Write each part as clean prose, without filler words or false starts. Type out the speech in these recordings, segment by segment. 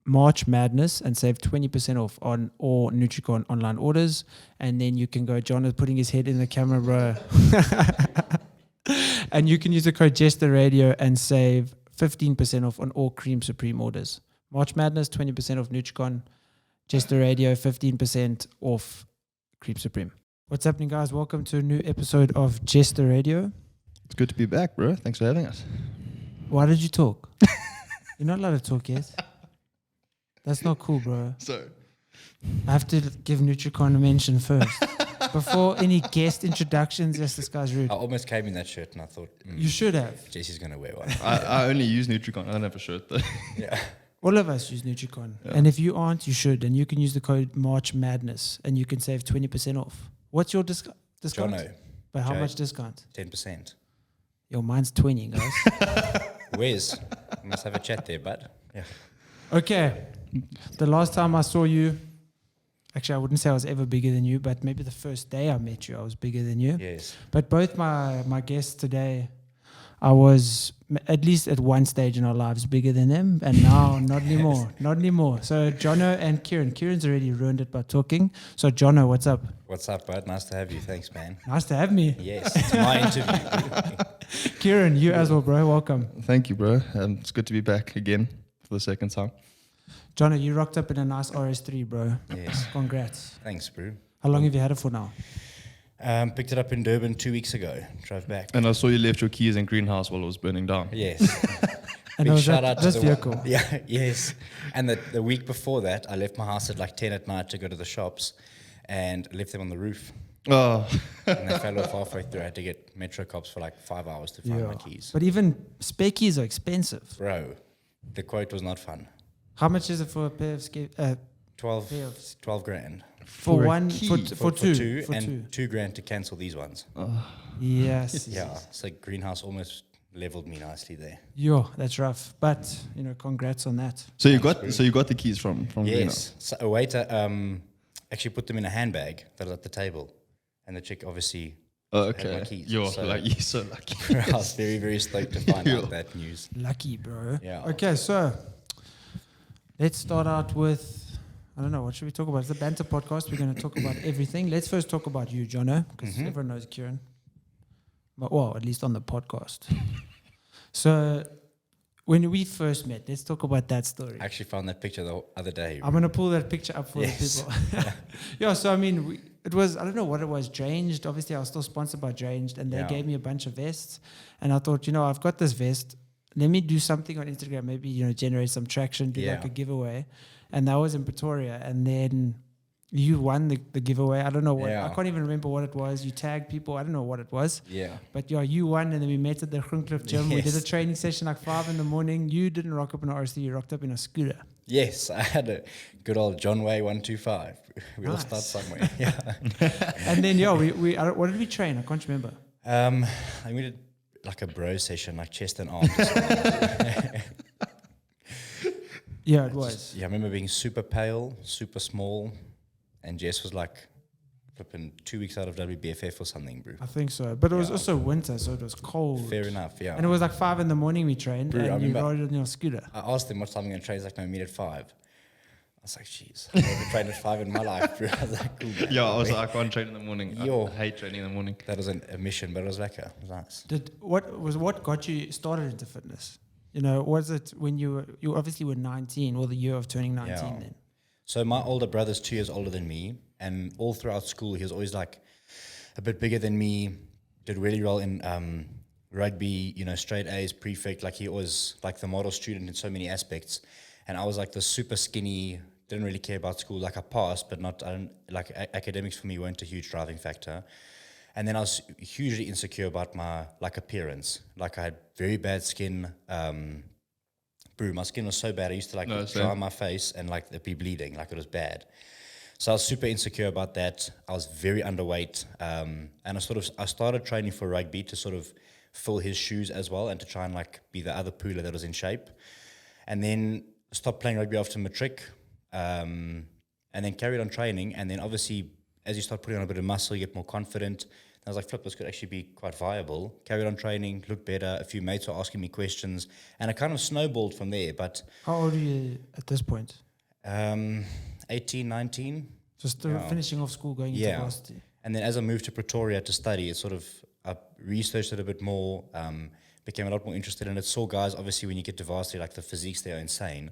March Madness and save 20% off on all Nutricon online orders. And then you can go, John is putting his head in the camera, bro. And you can use the code Jester Radio and save 15% off on all Cream Supreme orders. March Madness, 20% off Nutricon. Jester Radio, 15% off Cream Supreme. What's happening, guys? Welcome to a new episode of Jester Radio. It's good to be back, bro. Thanks for having us. Why did you talk? You're not allowed to talk yet. That's not cool, bro. So, I have to give Nutricon a mention first. Before any guest introductions, yes, this guy's rude. I almost came in that shirt and I thought, You should have. Jesse's going to wear one. I only use Nutricon. I don't have a shirt though. Yeah. All of us use Nutricon. Yeah. And if you aren't, you should. And you can use the code March Madness and you can save 20% off. What's your discount? Jono, But how Jay. much discount? 10%. Yo, mine's 20, guys. Where's? We must have a chat there, bud. Yeah. Okay. The last time I saw you, actually, I wouldn't say I was ever bigger than you, but maybe the first day I met you, I was bigger than you. Yes. But both my guests today, I was at least at one stage in our lives bigger than them, and now not anymore. Not anymore. So Jono and Kieran. Kieran's already ruined it by talking. So Jono, what's up? What's up, bud? Nice to have you. Thanks, man. Nice to have me. Yes, it's my interview. Kieran, you as well, bro. Welcome. Thank you, bro. It's good to be back again for the second time. Jono, you rocked up in a nice RS3, bro. Yes. Congrats. Thanks, bro. How long have you had it for now? Picked it up in Durban 2 weeks ago. Drove back. And I saw you left your keys in greenhouse while it was burning down. Yes. And Big it was shout that, out to this the vehicle. Yeah, yes. And the week before that, I left my house at like 10 at night to go to the shops and left them on the roof. Oh, And they fell off halfway through. I had to get metro cops for like 5 hours to find my keys. But even spare keys are expensive. Bro, the quote was not fun. How much is it for a pair of 12 pair of 12 grand. for For a one key? for two For two. 2 grand to cancel these ones. Yes. Yeah, so greenhouse almost leveled me nicely there. Yo, that's rough. But congrats on that. so you got the keys from greenhouse. Yes. So a waiter actually put them in a handbag that was at the table. And the chick obviously Oh, had my okay. keys. You're So- so lucky. I was very, very stoked to find Yeah. out that news. Lucky, bro. Yeah. Okay, so let's start out with I don't know, what should we talk about? It's a banter podcast. We're going to talk about everything. Let's first talk about you, Jono, because everyone knows Kieran. But, well, at least on the podcast. So when we first met, let's talk about that story. I actually found that picture the other day. I'm going to pull that picture up for Yes. the people. Yeah, so I mean, it was, I don't know what it was, Dranged. Obviously, I was still sponsored by Dranged, and they Yeah. gave me a bunch of vests. And I thought, I've got this vest. Let me do something on Instagram, maybe, generate some traction, do like Yeah. a giveaway. And that was in Pretoria. And then you won the giveaway. I don't know what, Yeah. I can't even remember what it was. You tagged people. I don't know what it was. Yeah. But yeah, you won, and then we met at the Groencliffe gym. We did a Yes. training session like 5 a.m. You didn't rock up in an RC, you rocked up in a scooter. Yes, I had a good old John Way 125. We all start Nice. somewhere. Yeah. And then, what did we train? I can't remember. I think we did like a bro session, like chest and arms. Yeah, it was. Yeah, I remember being super pale, super small, and Jess was like flipping 2 weeks out of WBFF or something, bro. I think so. But it was Yeah. also winter, so it was cold. Fair enough, yeah. And it was like 5 a.m. we trained, Bro, I and you remember- rode on your scooter. I asked him what time I'm going to train. He's like, no, meet at 5. I was like, jeez, I've never trained at 5 in my life, bro. I was like, cool, man. Yeah, I was like, I can't train in the morning. Yo. I hate training in the morning. That was a mission, but it was lekker. It was nice. What got you started into fitness? Was it when you obviously were 19, or the year of turning 19 Yeah. then? So my older brother's 2 years older than me, and all throughout school, he was always like a bit bigger than me, did really well in rugby, straight A's, prefect, like he was like the model student in so many aspects. And I was like the super skinny, didn't really care about school, like I passed, but academics for me weren't a huge driving factor. And then I was hugely insecure about my appearance. Like I had very bad skin. Bro, my skin was so bad. I used to dry my face and it'd be bleeding, like it was bad. So I was super insecure about that. I was very underweight. And I started training for rugby to sort of fill his shoes as well and to try and be the other pooler that was in shape. And then stopped playing rugby after matric. And then carried on training. And then obviously, as you start putting on a bit of muscle, you get more confident. I was like, flip, this could actually be quite viable. Carried on training, looked better. A few mates were asking me questions, and it kind of snowballed from there. But How old are you at this point? 18, 19. Just Yeah. finishing off school, going into varsity. And then as I moved to Pretoria to study, it sort of, I researched it a bit more, became a lot more interested in it. Saw guys, obviously, when you get to varsity, like the physiques, they are insane.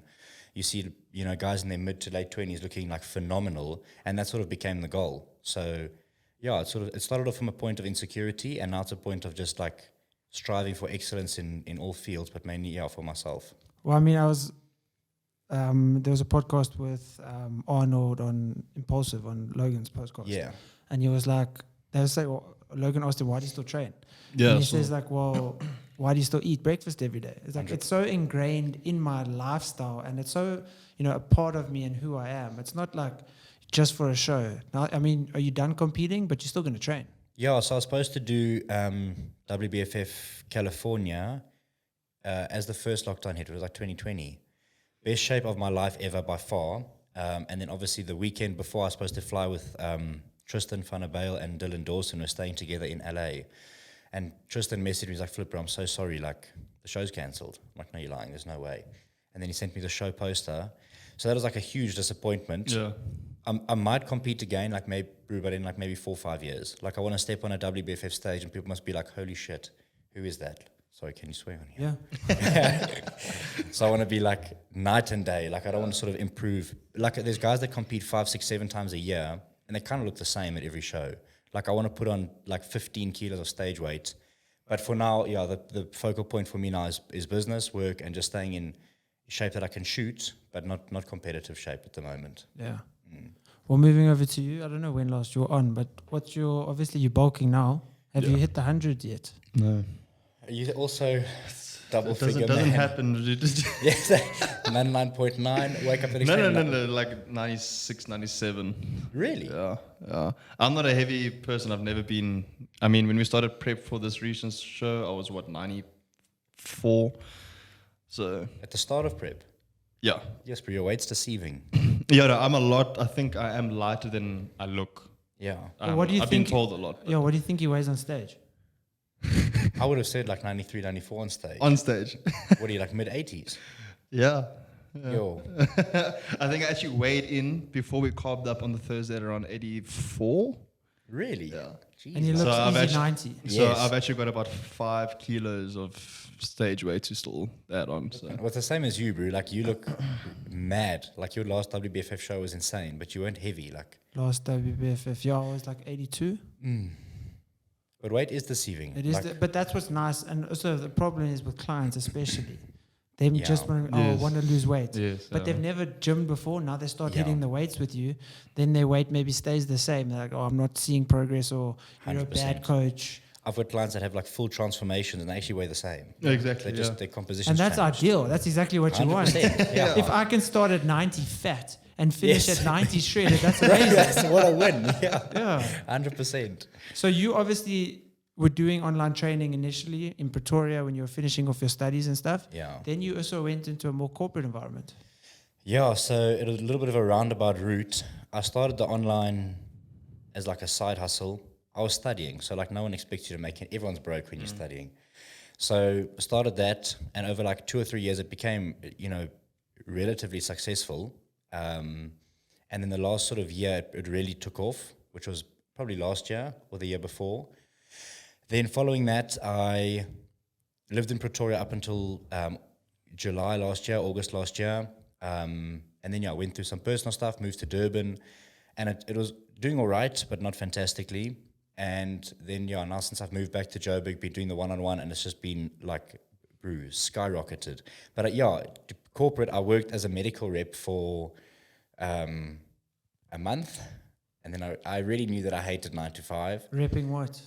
You see, you know, guys in their mid to late 20s looking like phenomenal, and that sort of became the goal. So, yeah, it started off from a point of insecurity, and now it's a point of just like striving for excellence in all fields, but mainly, for myself. Well, I mean, there was a podcast with Arnold on Impulsive, on Logan's podcast. Yeah. And he was like, they would say, well, Logan asked him, why do you still train? Yeah. And he says like, well, why do you still eat breakfast every day? It's like, 100. it's so ingrained in my lifestyle, and it's so, you know, a part of me and who I am. It's not like just for a show. Now, I mean, are you done competing, but you're still going to train? Yeah, so I was supposed to do WBFF California as the first lockdown hit. It was like 2020. Best shape of my life ever by far. And then obviously the weekend before, I was supposed to fly with Tristan Van der Bijl and Dylan Dawson. Were staying together in LA. And Tristan messaged me, he's like, Flipper, I'm so sorry, like, the show's cancelled. I'm like, no, you're lying, there's no way. And then he sent me the show poster. So that was like a huge disappointment. Yeah. I might compete again, like maybe, but in like maybe 4 or 5 years. Like I want to step on a WBFF stage and people must be like, holy shit, who is that? Sorry, can you swear on here? Yeah. So I want to be like night and day. Like I don't want to sort of improve. Like there's guys that compete 5, 6, 7 times a year and they kind of look the same at every show. Like I want to put on like 15 kilos of stage weight. But for now, the focal point for me now is business, work, and just staying in shape that I can shoot, but not competitive shape at the moment. Yeah. Well, moving over to you, I don't know when last you were on, but obviously you're bulking now. Have you hit the 100 yet? No. Are you also double It figure doesn't man? happen. Yes, 99.9, wake up the next day. No, like 96, 97. Really? Yeah. I'm not a heavy person. I've never been. I mean, when we started prep for this recent show, I was 94. So At the start of prep? yeah. Yes, but your weight's deceiving. Yeah, no, I'm a lot. I think I am lighter than I look. Yeah. Well, what do you I've think? been told a lot. Yeah, what do you think he weighs on stage? I would have said like 93, 94 on stage. On stage. What are you, like mid-80s? Yeah. Yo. I think I actually weighed in before we carved up on the Thursday at around 84. Really? Yeah. Jeez. And he looks So I've easy actually- 90. So Yes. I've actually got about 5 kilos of stage weight to still add on. So Well, it's the same as you, bro. Like, you look mad. Like, your last WBFF show was insane, but you weren't heavy. Like, Last WBFF, yeah, I was like 82. but weight is deceiving. It is, Like, but that's what's nice. And also the problem is with clients, especially, they Yeah. just Yes. want to lose weight. yes, But they've never gymmed before. Now they start Yeah. hitting the weights with you. Then their weight maybe stays the same. They're like, oh, I'm not seeing progress, or you're a 100%. bad coach. I've got clients that have like full transformations and they actually weigh the same. exactly. They just, their composition. And that's ideal. That's exactly what you want. 100%. Yeah. If I can start at 90 fat and finish Yes. at 90 shredded, that's amazing. That's what a win. Yeah. Yeah. 100%. So you obviously were doing online training initially in Pretoria when you were finishing off your studies and stuff. Yeah. Then you also went into a more corporate environment. Yeah, so it was a little bit of a roundabout route. I started the online as like a side hustle. I was studying, so like no one expects you to make it. Everyone's broke when you're studying. So started that, and over like 2 or 3 years, it became, relatively successful. And then the last sort of year, it really took off, which was probably last year or the year before. Then following that, I lived in Pretoria up until July last year, August last year. And then, I went through some personal stuff, moved to Durban, and it was doing all right, but not fantastically. And then, now since I've moved back to Joburg, been doing the one-on-one, and it's just been like, skyrocketed. But corporate, I worked as a medical rep for a month, and then I really knew that I hated 9 to 5. Repping what?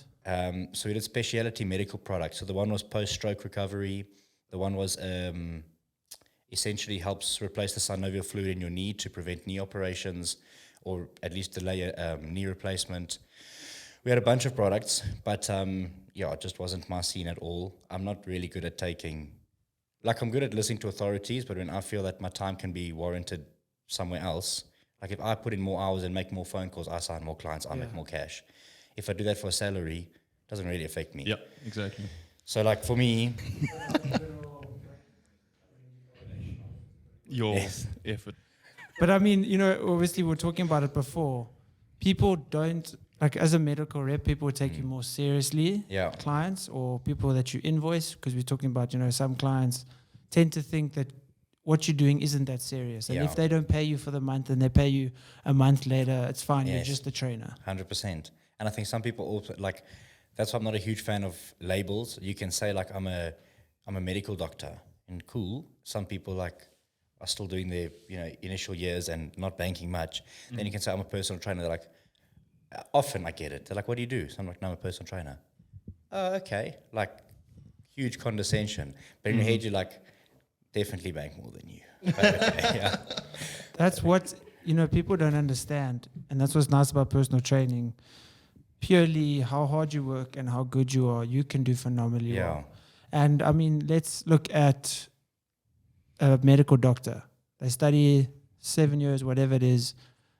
So we did specialty medical products. So the one was post-stroke recovery. The one was essentially helps replace the synovial fluid in your knee to prevent knee operations, or at least delay knee replacement. We had a bunch of products, but it just wasn't my scene at all. I'm not really good at I'm good at listening to authorities, but when I feel that my time can be warranted somewhere else, like if I put in more hours and make more phone calls, I sign more clients, I make more cash. if I do that for a salary, it doesn't really affect me. Yeah, exactly. So like for me, Your Yes. effort. But I mean, you know, obviously we were talking about it before. People don't, like as a medical rep, people would take you more seriously, Yeah. clients or people that you invoice, because we're talking about, you know, some clients tend to think that what you're doing isn't that serious. And Yeah. if they don't pay you for the month and they pay you a month later, it's fine. You're Yes. just a trainer. 100%. And I think some people also like, that's why I'm not a huge fan of labels. You can say like, I'm a medical doctor, and cool. Some people like are still doing their, you know, initial years and not banking much. Then you can say I'm a personal trainer. They're like, often I get it. They're like, what do you do? So I'm like, no, I'm a personal trainer. Oh, okay. Like huge condescension. But in your head, you're like, definitely bank more than you. But okay, yeah. That's what, you know, people don't understand. And that's what's nice about personal training. Purely how hard you work and how good you are, you can do phenomenally Yeah. well. And I mean, let's look at a medical doctor. They study 7 years, whatever it is.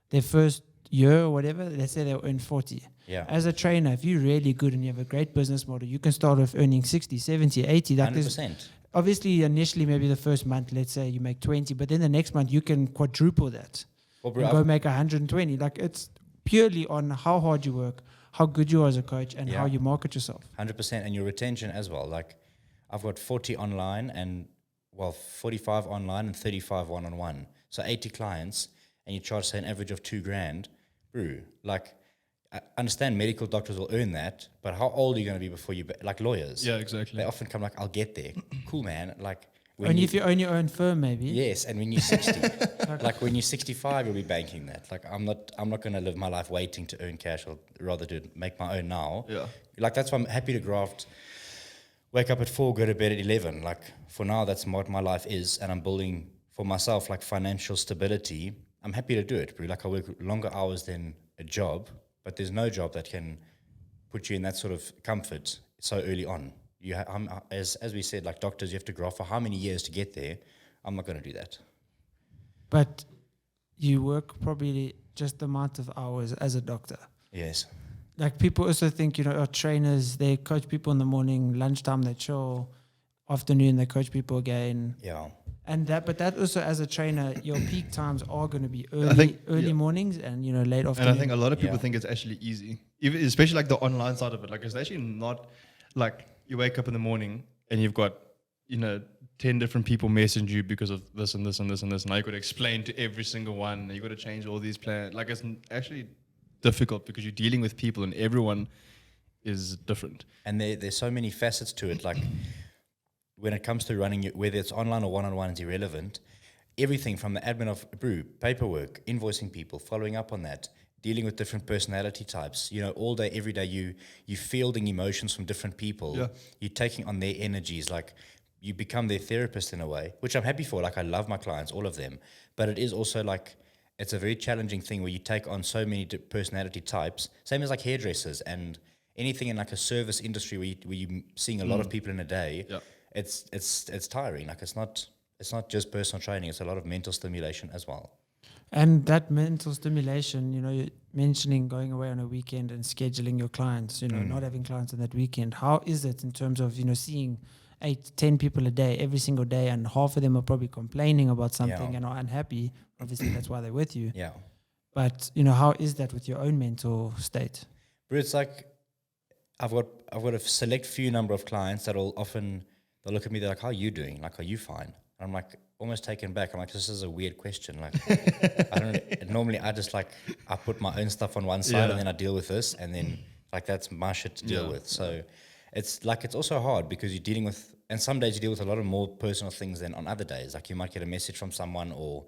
Their first year or whatever, let's say they'll earn 40. Yeah. As a trainer, if you're really good and you have a great business model, you can start off earning 60, 70, 80. Like there's 100%. obviously, initially, maybe the first month, let's say you make 20, but then the next month you can quadruple that Well, bro, and go make 120. Like it's purely on how hard you work, how good you are as a coach, and how Yeah. you market yourself. 100%, and your retention as well. Like I've got 40 online and 45 online and 35 one-on-one. So 80 clients, and you charge say an average of $2,000. Bro, like I understand medical doctors will earn that, but how old are you going to be before you like lawyers? Yeah, exactly. They often come like, I'll get there. Cool, man. Like when Only if you own your own firm, maybe. yes, and when you're 60, like when you're 65, you'll be banking that. Like I'm not going to live my life waiting to earn cash. I'll rather make my own now. Yeah. Like that's why I'm happy to graft. Wake up at 4, go to bed at 11. Like for now, that's what my life is, and I'm building for myself like financial stability. I'm happy to do it, bro. Like I work longer hours than a job, but there's no job that can put you in that sort of comfort so early on. As we said, like doctors, you have to graft for how many years to get there. I'm not going to do that. But you work probably just the amount of hours as a doctor. Yes. Like people also think, you know, trainers, they coach people in the morning, lunchtime they chill, afternoon they coach people again. Yeah. And but that also as a trainer, your peak times are going to be think, early yeah. mornings and, you know, late And afternoon. I think a lot of people Yeah. think it's actually easy, even especially like the online side of it. Like it's actually not like you wake up in the morning and you've got, you know, 10 different people message you because of this and this and this and this. Now you got to explain to every single one. And you got to change all these plans. Like it's actually difficult because you're dealing with people and everyone is different. And there's so many facets to it. Like when it comes to running, whether it's online or one-on-one is irrelevant. Everything from the admin of brew, paperwork, invoicing people, following up on that, dealing with different personality types. You know, all day, every day, you fielding emotions from different people. Yeah. You're taking on their energies. Like you become their therapist in a way, which I'm happy for. Like I love my clients, all of them. But it is also like, it's a very challenging thing where you take on so many personality types. Same as like hairdressers and anything in like a service industry where you're seeing a lot of people in a day. Yeah. It's tiring. Like it's not just personal training. It's a lot of mental stimulation as well. And that mental stimulation, you know, you're mentioning going away on a weekend and scheduling your clients, you know, not having clients on that weekend. How is it in terms of, you know, seeing 8, 10 people a day, every single day, and half of them are probably complaining about something Yeah. and are unhappy. Obviously, that's why they're with you. Yeah. But, you know, how is that with your own mental state? But it's like I've got a select few number of clients they'll look at me, they're like, how are you doing? Like, are you fine? And I'm like, almost taken back. I'm like, this is a weird question. Like, normally I just like, I put my own stuff on one side and then I deal with this. And then like, that's my shit to deal with. So it's like, it's also hard because you're dealing with, and some days you deal with a lot of more personal things than on other days. Like you might get a message from someone or,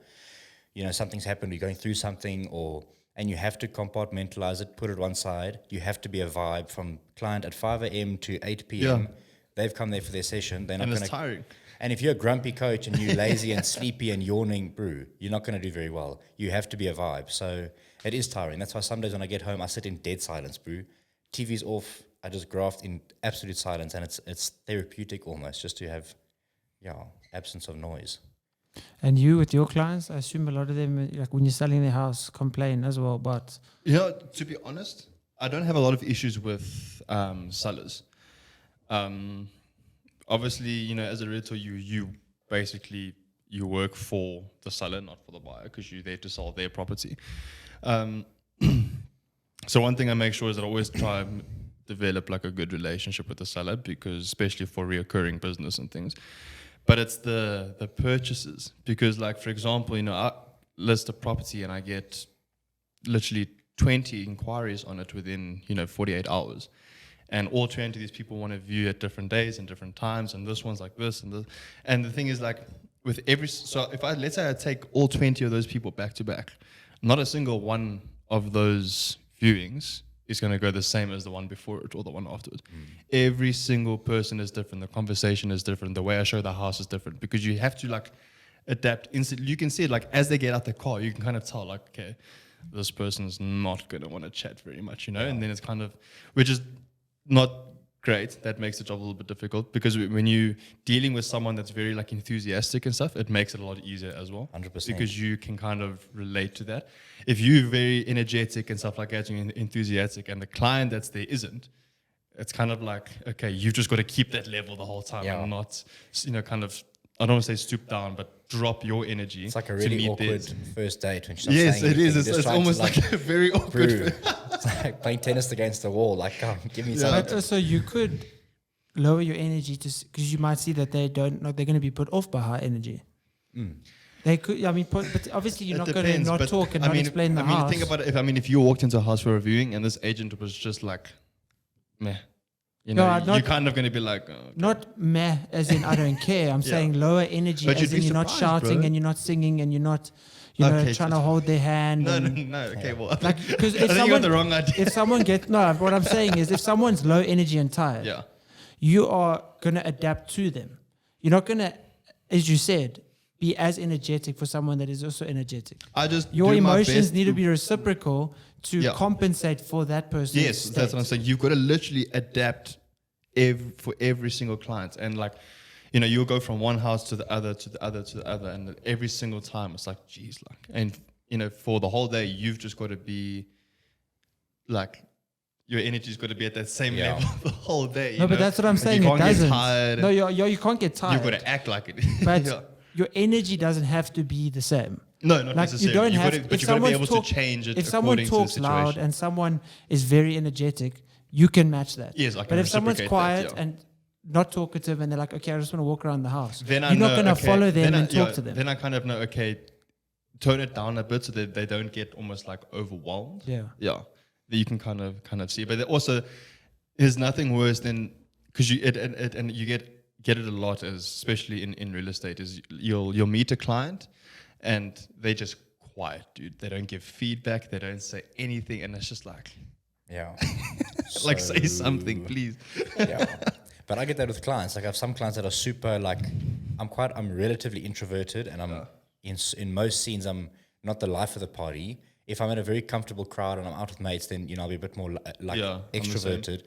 you know, something's happened, you're going through something and you have to compartmentalize it, put it one side. You have to be a vibe from client at 5 a.m. to 8 p.m. Yeah. They've come there for their session. They're not And going it's tiring. And if you're a grumpy coach and you're lazy and sleepy and yawning, brew, you're not going to do very well. You have to be a vibe. So it is tiring. That's why some days when I get home, I sit in dead silence, brew. TV's off. I just graft in absolute silence, and it's therapeutic almost just to have, absence of noise. And you with your clients, I assume a lot of them, like when you're selling their house, complain as well. But Yeah, to be honest, I don't have a lot of issues with sellers. Obviously, you know, as a realtor, you basically you work for the seller, not for the buyer, because you're there to sell their property. So one thing I make sure is that I always try and develop like a good relationship with the seller, because especially for reoccurring business and things. But it's the purchases, because like, for example, you know, I list a property and I get literally 20 inquiries on it within, you know, 48 hours. And all 20 of these people want to view at different days and different times, and this one's like this and this. And the thing is, like, with so if let's say I take all 20 of those people back to back, not a single one of those viewings is going to go the same as the one before it or the one afterwards. Every single person is different. The conversation is different. The way I show the house is different, because you have to like adapt instantly. You can see it like as they get out the car, you can kind of tell like, okay, this person's not going to want to chat very much, you know? And then it's kind of, which is not great. That makes the job a little bit difficult, because when you're dealing with someone that's very like enthusiastic and stuff, it makes it a lot easier as well. 100%. Because you can kind of relate to that. If you're very energetic and stuff like that, and enthusiastic, and the client that's there isn't, it's kind of like, okay, you've just got to keep that level the whole time and not, you know, kind of, I don't want to say stoop down, but drop your energy. It's like a really awkward theirs. First date when she's Yes, saying it is. anything, It's just almost trying like a very awkward. It's like playing tennis against the wall. Like, come, give me something. But also you could lower your energy because you might see that they're going to be put off by high energy. They could, I mean, but obviously you're not going to not talk and not explain the house. Think about it. If you walked into a house for a viewing and this agent was just like, meh, you know, you're kind of going to be like, oh, okay. Not meh as in I don't care. I'm saying lower energy But as in you're not shouting, and you're not singing, and you're not, trying to hold their hand. No. Okay, well, Like, because if I think you got someone, the wrong idea. if someone what I'm saying is, if someone's low energy and tired, you are going to adapt to them. You're not going to, as you said, be as energetic for someone that is also energetic. Your emotions need to be reciprocal to compensate for that person's Yes, state. that's what I'm saying. You've got to literally adapt for every single client. And like, you know, you'll go from one house to the other, to the other, to the other. And every single time it's like, geez, like, and, you know, for the whole day, you've just got to be like, your energy's got to be at that same level the whole day. No, but that's what I'm saying. You can't it doesn't. get tired. No, you can't get tired. You've got to act like it. But your energy doesn't have to be the same. No, not like necessarily. You don't have. But you've got to be able to change it. If someone talks loud and someone is very energetic, you can match that. Yes, I can. But if someone's quiet and not talkative and they're like, okay, I just want to walk around the house, you're not going to follow them and talk to them. Then I kind of know, okay, tone it down a bit so that they don't get almost like overwhelmed. Yeah. That you can kind of see. But also, there's nothing worse than, because you get it a lot, especially in real estate, is you'll meet a client and they just quiet, dude. They don't give feedback. They don't say anything, and it's just like, like say something, please. But I get that with clients. Like I have some clients that are super like, I'm relatively introverted, and I'm in most scenes I'm not the life of the party. If I'm in a very comfortable crowd and I'm out with mates, then I'll be a bit more extroverted.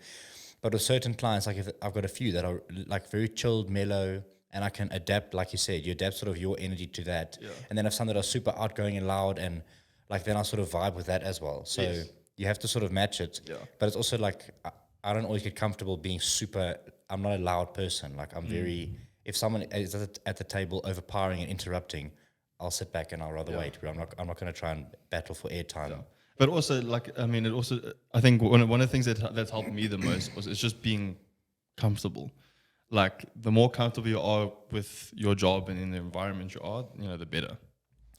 But with certain clients, like if I've got a few that are like very chilled, mellow, and I can adapt, like you said, you adapt sort of your energy to that. And then I have some that are super outgoing and loud, and like then I sort of vibe with that as well. So you have to sort of match it. But it's also like I don't always get comfortable being super. I'm not a loud person. Like I'm very. If someone is at the table overpowering and interrupting, I'll sit back and I'll rather wait. But I'm not going to try and battle for airtime. But also, like, I mean, I think one of the things that's helped me the most is just being comfortable. Like, the more comfortable you are with your job and in the environment you are, the better.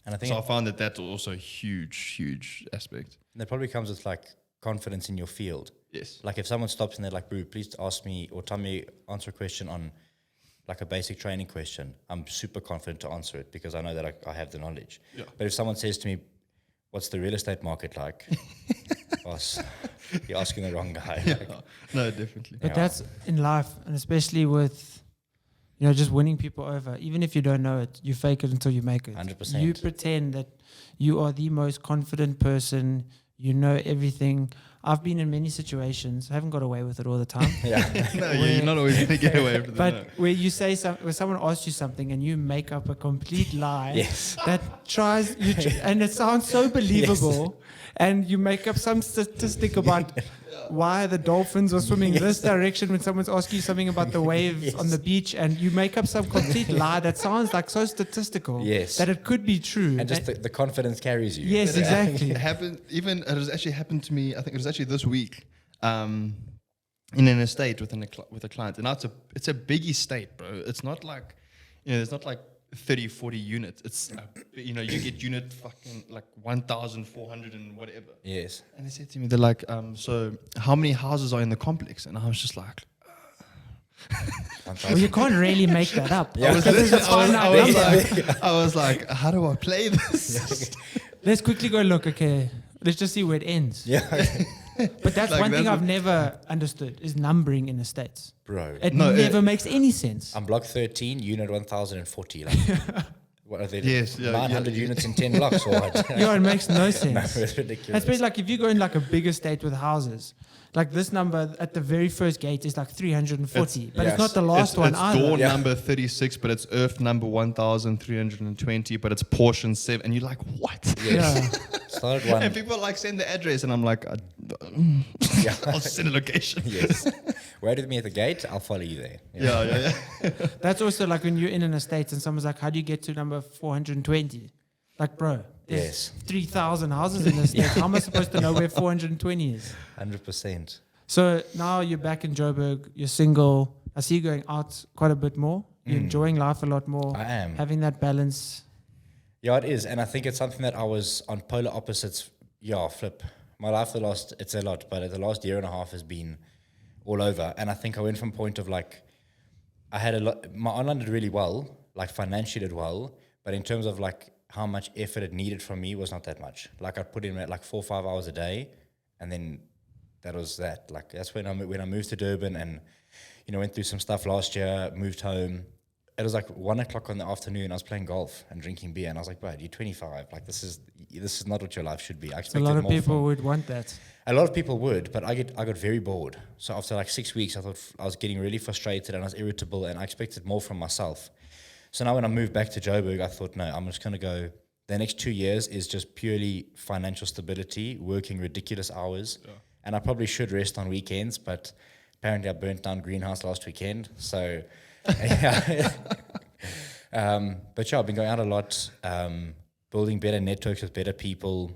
And I think I found that that's also a huge, huge aspect. And that probably comes with like confidence in your field. Yes. Like if someone stops and they're like, "Bro, please ask me or tell me, answer a question on like a basic training question," I'm super confident to answer it because I know that I have the knowledge. But if someone says to me, "What's the real estate market like?" Boss, you're asking the wrong guy. No, definitely. But that's in life, and especially with, just winning people over. Even if you don't know it, you fake it until you make it. 100%. You pretend that you are the most confident person. You know everything. I've been in many situations. I haven't got away with it all the time. You're not always going to get away with it. But where you say something, where someone asks you something and you make up a complete lie that and it sounds so believable, and you make up some statistic about why the dolphins are swimming this direction when someone's asking you something about the waves on the beach, and you make up some complete lie that sounds like so statistical that it could be true. And just the confidence carries you. Yes, exactly. It happened. It has actually happened to me. I think it was actually this week. In an estate with a client, and now it's a big estate, bro. It's not like, there's not like 30, 40 units. It's you get unit fucking like 1,400 and whatever. Yes. And they said to me, they're like, so how many houses are in the complex? And I was just like, Well, you can't really make that up. Yeah. I was like, how do I play this? Let's quickly go look. Okay, let's just see where it ends. Yeah. But that's Like, one thing that's I've never understood is numbering in estates. Bro. It never makes any sense. I'm block 13, unit 1040. Like, what are they? Yes, yeah, 900 yeah. units in 10 blocks or what? Yeah, it makes no sense. It's ridiculous. Especially like if you go in like a big estate with houses, like this number at the very first gate is like 340, but it's yes. not the last one it's either. door Yeah. number 36, but it's earth number 1,320, but it's portion 7. And you're like, what? Yeah. Started one. And people like send the address, and I'm like, Yeah. I'll send a location. Yes. Wait with me at the gate. I'll follow you there. Yeah. That's also like when you're in an estate and someone's like, how do you get to number 420? Like, bro, there's Yes. 3,000 houses in this estate. How am I supposed to know where 420 is? 100%. So now you're back in Joburg, you're single. I see you going out quite a bit more. You're enjoying life a lot more. I am. Having that balance. Yeah, it is. And I think it's something that I was on polar opposites. Yeah, flip. My life it's a lot, but the last year and a half has been all over. And I think I went from point of like, I had a lot, my online did really well, like financially did well, but in terms of like how much effort it needed from me was not that much. Like I put in like 4 or 5 hours a day, and then that was that. Like that's when I moved to Durban and, went through some stuff last year, moved home. It was like 1 o'clock in the afternoon. I was playing golf and drinking beer, and I was like, "Bro, you're 25. Like this is not what your life should be." I A expected lot of more people from- would want that. A lot of people would, but I got very bored. So after like 6 weeks, I thought I was getting really frustrated and I was irritable, and I expected more from myself. So now when I moved back to Joburg, I thought, no, I'm just going to go. The next 2 years is just purely financial stability, working ridiculous hours, and I probably should rest on weekends, but apparently I burnt down greenhouse last weekend. So, yeah. But yeah, I've been going out a lot, building better networks with better people,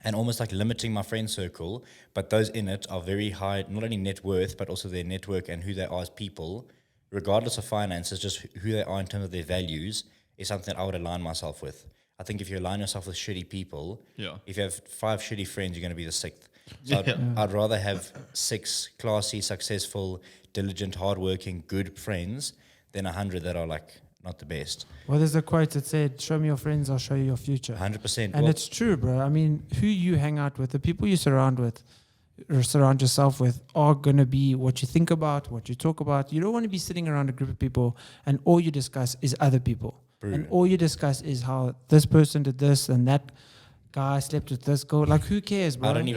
and almost like limiting my friend circle. But those in it are very high, not only net worth, but also their network and who they are as people, regardless of finances, just who they are in terms of their values is something that I would align myself with. I think if you align yourself with shitty people, if you have 5 shitty friends, you're going to be the 6th. So I'd rather have 6 classy, successful, diligent, hardworking, good friends than 100 that are like not the best. Well, there's a quote that said, show me your friends, I'll show you your future. 100%. And it's true, bro. I mean, who you hang out with, the people you surround yourself with are going to be what you think about, what you talk about. You don't want to be sitting around a group of people and all you discuss is other people. And all you discuss is how this person did this and that guy slept with this girl. Like, who cares, bro? I don't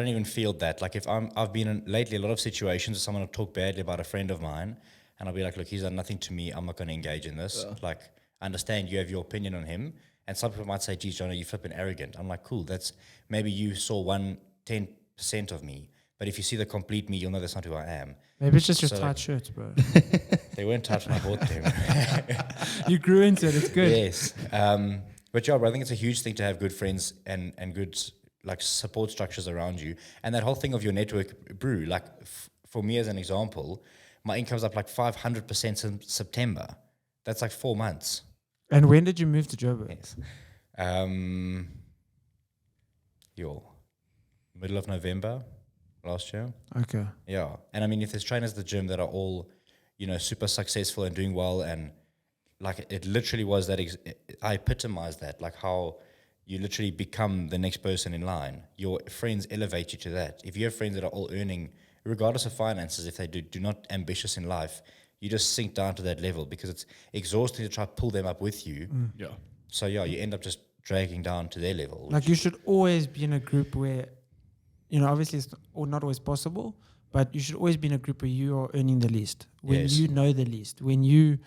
even feel that. Like, if I've been in lately a lot of situations where someone will talk badly about a friend of mine, and I'll be like, look, he's done nothing to me. I'm not going to engage in this. Like, I understand you have your opinion on him, and some people might say, geez, Jono, you're flipping arrogant. I'm like, cool. That's maybe you saw 10% of me, but if you see the complete me, you'll know that's not who I am. Maybe it's just your So, tight like- shirts, bro. They weren't tight when I bought them. You grew into it. It's good. Yes. But yeah, bro, I think it's a huge thing to have good friends and good like support structures around you. And that whole thing of your network, brew, like for me as an example, my income's up like 500% since September. That's like 4 months. And when did you move to Joburg? Yes. Middle of November last year. Okay. Yeah. And I mean, if there's trainers at the gym that are all, super successful and doing well, and like it literally was that, I epitomized that, like how you literally become the next person in line. Your friends elevate you to that. If you have friends that are all earning, regardless of finances, if they do not ambitious in life, you just sink down to that level because it's exhausting to try to pull them up with you. Yeah. So yeah, you end up just dragging down to their level. Like, you should always be in a group where, obviously it's not always possible, but you should always be in a group where you are earning the least, when Yes. you know the least, when you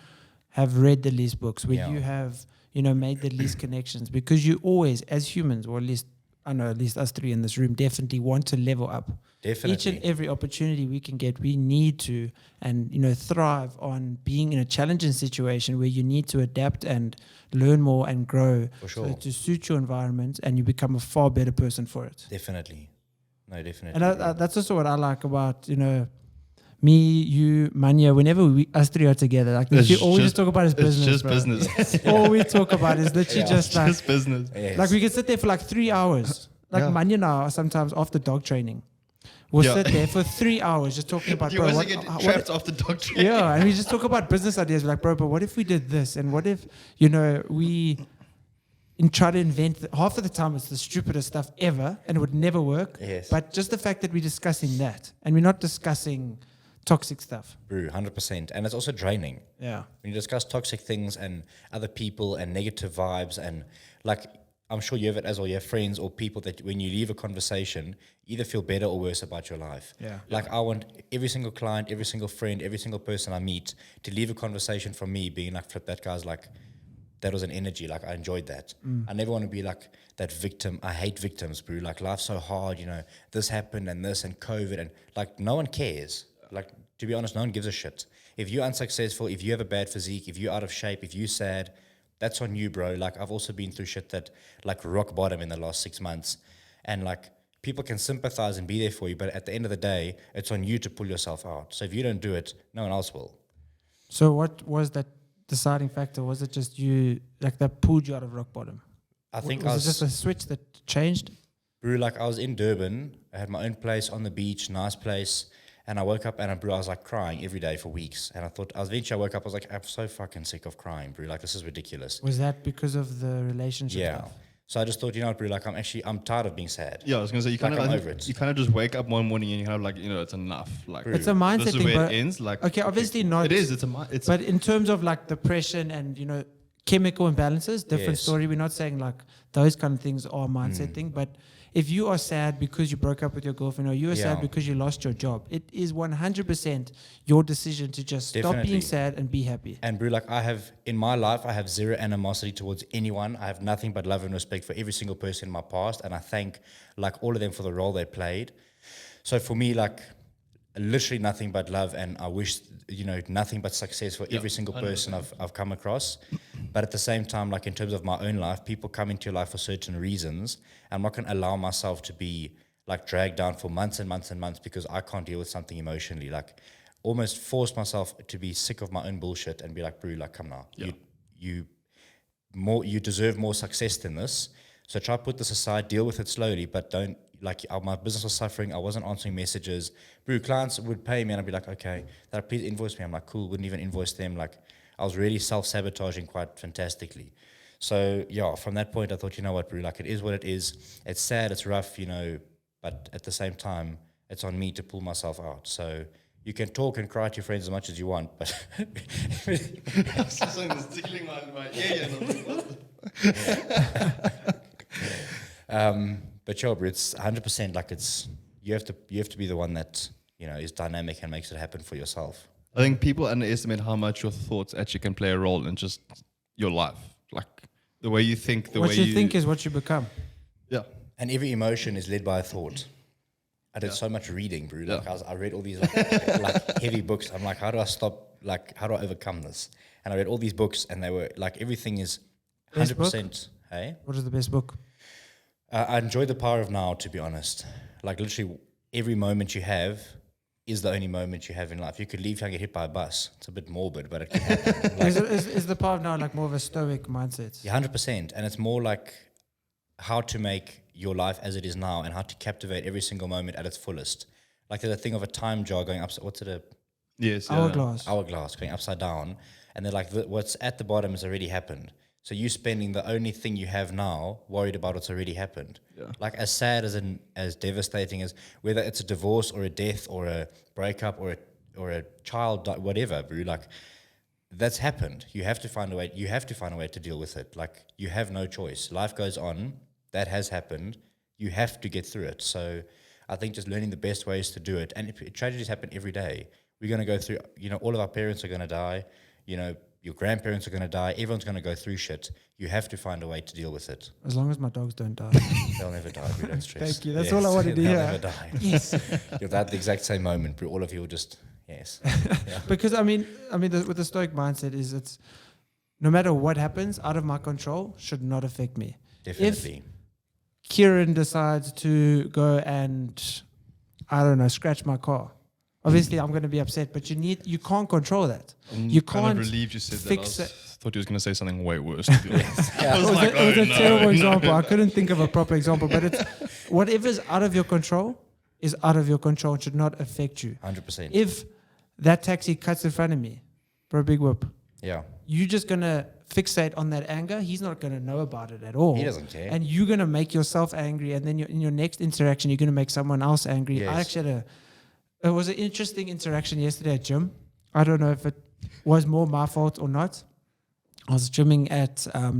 have read the least books, when Yeah. you have, made the least connections, because you always, as humans, or at least I know at least us three in this room definitely want to level up. Definitely. Each and every opportunity we can get, we need to, and thrive on being in a challenging situation where you need to adapt and learn more and grow. For sure. So to suit your environment, and you become a far better person for it. Definitely. No, definitely. And that's also what I like about, me, you, Manya, whenever us three are together, like all we just talk about is business. It's just bro. business. All we talk about is literally just like, Just business. Yes. like we can sit there for like 3 hours. Like Yeah. Manya now, sometimes after dog training, we'll Yeah. sit there for 3 hours just talking about, You bro, also what, get what, trapped off the doctor. yeah, and we just talk about business ideas. We're like, bro, but what if we did this? And what if, we try to invent, half of the time it's the stupidest stuff ever and it would never work. Yes. But just the fact that we're discussing that and we're not discussing toxic stuff. Bro, 100%. And it's also draining. Yeah. When you discuss toxic things and other people and negative vibes, and like, I'm sure you have it as well. You have friends or people that when you leave a conversation, either feel better or worse about your life. Yeah. Like, I want every single client, every single friend, every single person I meet to leave a conversation from me being like, flip, that guy's like, that was an energy. Like, I enjoyed that. I never want to be like that victim. I hate victims, bro. Like, life's so hard, this happened and this and COVID, and like, no one cares. Like, to be honest, no one gives a shit. If you're unsuccessful, if you have a bad physique, if you're out of shape, if you're sad, that's on you, bro. Like, I've also been through shit that, like, rock bottom in the last 6 months. And, like, people can sympathize and be there for you, but at the end of the day, it's on you to pull yourself out. So if you don't do it, no one else will. So what was that deciding factor? Was it just you, like, that pulled you out of rock bottom? I think was it just a switch that changed? Bro, like, I was in Durban. I had my own place on the beach, nice place. And I woke up and I was like crying every day for weeks. And I thought, eventually I woke up, I was like, I'm so fucking sick of crying, bro. Like, this is ridiculous. Was that because of the relationship Yeah. stuff? So I just thought, bro, like, I'm tired of being sad. Yeah, I was gonna say I'm over it. you kind of just wake up one morning and you kind of like, it's enough. Like, It's a mindset this is thing, where but it ends. Like, okay, obviously not. It is. It's But in terms of like depression and chemical imbalances, different Yes. story. We're not saying like those kind of things are a mindset thing, but if you are sad because you broke up with your girlfriend or you are sad Yeah. because you lost your job, it is 100% your decision to just stop Definitely. being sad and be happy. And bro, like, in my life, I have zero animosity towards anyone. I have nothing but love and respect for every single person in my past. And I thank, like, all of them for the role they played. So for me, like, literally nothing but love, and I wish, nothing but success for every single person I've come across. But at the same time, like, in terms of my own life, people come into your life for certain reasons. I'm not going to allow myself to be, like, dragged down for months and months and months because I can't deal with something emotionally. Like, almost force myself to be sick of my own bullshit and be like, bro, like, come now. Yeah. You deserve more success than this. So try to put this aside, deal with it slowly, but don't, like, my business was suffering. I wasn't answering messages. Bro, clients would pay me and I'd be like, okay, please invoice me. I'm like, cool, wouldn't even invoice them. Like, I was really self-sabotaging quite fantastically. So yeah, from that point, I thought, you know what, bro, like, it is what it is. It's sad, it's rough, but at the same time, it's on me to pull myself out. So you can talk and cry to your friends as much as you want, but tickling my ear. but sure, bro, it's 100% like you have to be the one that is dynamic and makes it happen for yourself. I think people underestimate how much your thoughts actually can play a role in just your life. Like, the way you think, what you think is what you become. Yeah. And every emotion is led by a thought. I did so much reading, bro. Like, I read all these like heavy books. I'm like, how do I stop? Like, how do I overcome this? And I read all these books, and they were like, everything is 100%. Hey, What is the best book? I enjoy The Power of Now, to be honest. Like, literally, every moment you have is the only moment you have in life. You could leave and get hit by a bus. It's a bit morbid, but it can happen. Like, Is the part of now like more of a stoic mindset? yeah, 100%. And it's more like how to make your life as it is now and how to captivate every single moment at its fullest. Like, there's a thing of a time jar going upside, what's it, Yes. hourglass going upside down. And they're like, what's at the bottom has already happened. So you spending the only thing you have now worried about what's already happened. Yeah. Like, as sad as devastating as, whether it's a divorce or a death or a breakup or a child, whatever, bro, like, that's happened. You have to find a way. You have to find a way to deal with it. Like, you have no choice. Life goes on. That has happened. You have to get through it. So I think just learning the best ways to do it. And tragedies happen every day. We're going to go through, all of our parents are going to die. Your Your grandparents are going to die. Everyone's going to go through shit. You have to find a way to deal with it. As long as my dogs don't die. They'll never die. We don't stress. Thank you. That's all I wanted to they'll hear. never die. Yes. You're at the exact same moment, but all of you will just, yes. Yeah. Because with the Stoic mindset is it's no matter what happens out of my control should not affect me. Definitely. If Kieran decides to go and, I don't know, scratch my car, obviously I'm going to be upset, but you can't control that. You kind can't of relieved you said fix that. I it. thought you was going to say something way worse. To be honest. Yeah. I was It like, was a no, terrible no. example. I couldn't think of a proper example, but it's whatever's out of your control is out of your control and should not affect you. 100%. If that taxi cuts in front of me for a big whoop, Yeah. you're just going to fixate on that anger. He's not going to know about it at all. He doesn't care. And you're going to make yourself angry. And then in your next interaction, you're going to make someone else angry. Yes. I actually it was an interesting interaction yesterday at gym. I don't know if it was more my fault or not. I was gymming at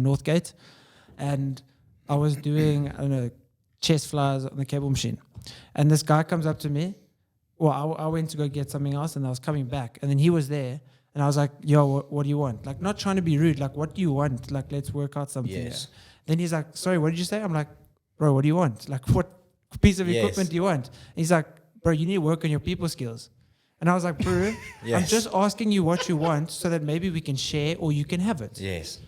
Northgate and I was doing, I don't know, chest flies on the cable machine. And this guy comes up to me. Well, I went to go get something else and I was coming back. And then he was there. And I was like, yo, what do you want? Like, not trying to be rude. Like, what do you want? Like, let's work out something. Yes. Here. Then he's like, sorry, what did you say? I'm like, bro, what do you want? Like, what piece of Yes. equipment do you want? And he's like, bro, you need to work on your people skills. And I was like, bro, I'm Yes. just asking you what you want so that maybe we can share or you can have it. Yes.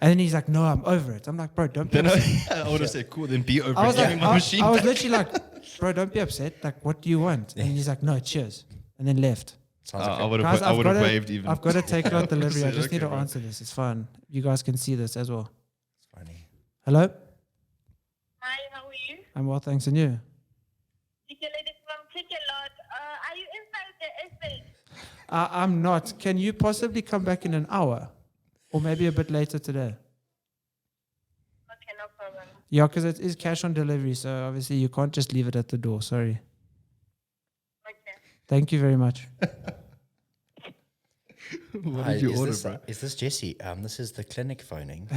And then he's like, no, I'm over it. I'm like, bro, don't be Then upset. I would have said, cool, then be over I was, giving like, my machine I was back. literally like, bro, don't be upset. Like, what do you want? And he's like, no, cheers. And then left. Sounds like I would Guys, have I've got waved even. I've got to take out delivery. I Said, just need okay, to bro. answer this. It's fun. You guys can see this as well. it's funny. Hello? Hi, how are you? I'm well, thanks. And you? Ladies from Ticket-Lot. Are you inside the estate? I'm not. Can you possibly come back in an hour? Or maybe a bit later today? Okay, no problem. Yeah, because it is cash on delivery. So obviously you can't just leave it at the door. Sorry. Okay. Thank you very much. What Hi, did you is order, this, bro? Is this Jesse? This is the clinic phoning.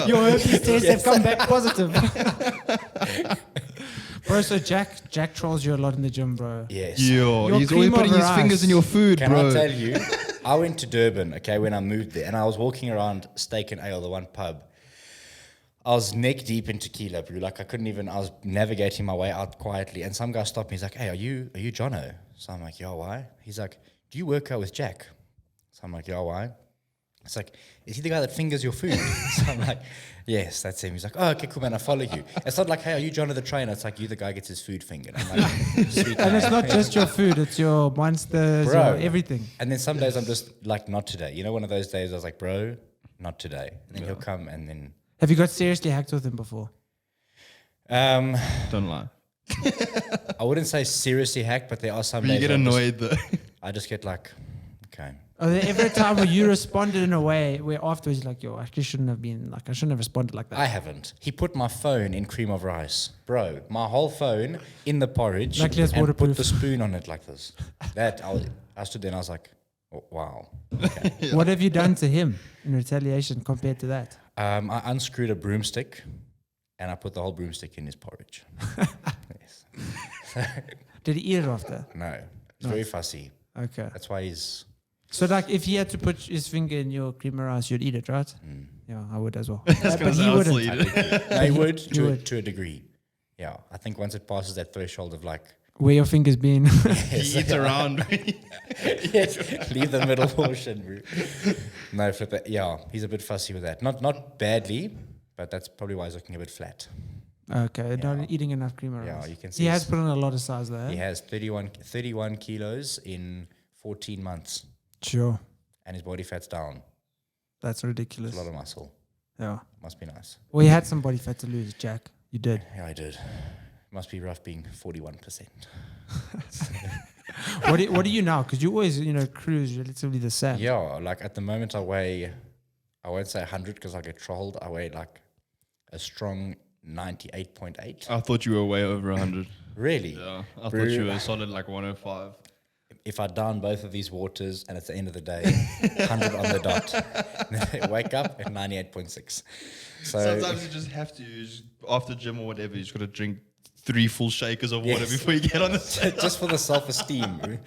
Your herpes tests have come back positive. Bro, so Jack trolls you a lot in the gym, bro. Yes. Yo, Your he's always cream putting over his fingers ice. in your food, Can bro. I tell you? I went to Durban, okay, when I moved there, and I was walking around Steak and Ale, the one pub. I was neck deep in tequila, bro. Like I was navigating my way out quietly, and some guy stopped me. He's like, "Hey, are you Jono?" So I'm like, "Yeah, why?" He's like, "Do you work out with Jack?" So I'm like, "Yeah, why?" It's like, "Is he the guy that fingers your food?" So I'm like, "Yes, that's him." He's like, "Oh, okay, cool, man, I follow you." It's not like, "Hey, are you Jono the trainer?" It's like, "You the guy gets his food fingered." I'm like, "Sweet." And man." it's not just your food, it's your monsters, Bro. your everything. And then some days I'm just like, "Not today." You know, one of those days I was like, "Bro, not today." And then he'll come, and then Have you got seriously hacked with him before? Don't lie. I wouldn't say seriously hacked, but there are some But you days get I'm just- annoyed though. I just get like, okay. Or every time where you responded in a way where afterwards you're like, yo, I actually shouldn't have been, like, I shouldn't have responded like that. I haven't. He put my phone in cream of rice. Bro, my whole phone in the porridge Luckily it's and waterproof. put the spoon on it like this. I stood there and I was like, oh, wow. Okay. What have you done to him in retaliation compared to that? I unscrewed a broomstick and I put the whole broomstick in his porridge. Yes. Did he eat it after? No, he's very fussy. Okay. That's why he's... So, like, if he had to put his finger in your cream of rice, you'd eat it, right? Yeah, I would as well. Gonna But say, he I'll still wouldn't. eat it. No, he would, He would. to a degree. Yeah, I think once it passes that threshold of like... Where your finger's been. He eats around. Yes, leave the middle portion, bro. No, flip it. Yeah, he's a bit fussy with that. Not badly, but that's probably why he's looking a bit flat. Okay, not eating enough cream of Yeah, rice. you can see He has his- put on a lot of size there. He has 31 kilos in 14 months, Sure. and his body fat's down. That's ridiculous. It's a lot of muscle. Yeah. Must be nice. Well, you had some body fat to lose, Jack. You did. Yeah, I did. Must be rough being 41%. What do you now? Because you always, cruise relatively the same. Yeah, like at the moment I won't say 100 because I get trolled. I weigh like a strong 98.8. I thought you were way over 100. Really? Yeah, I Bro. thought you were solid like 105. If I down both of these waters and it's the end of the day, 100 on the dot, then I wake up at 98.6. So Sometimes you just have to, after gym or whatever, you just got to drink 3 full shakers of water Yes. before you get on the stage. Just for the self-esteem, bro.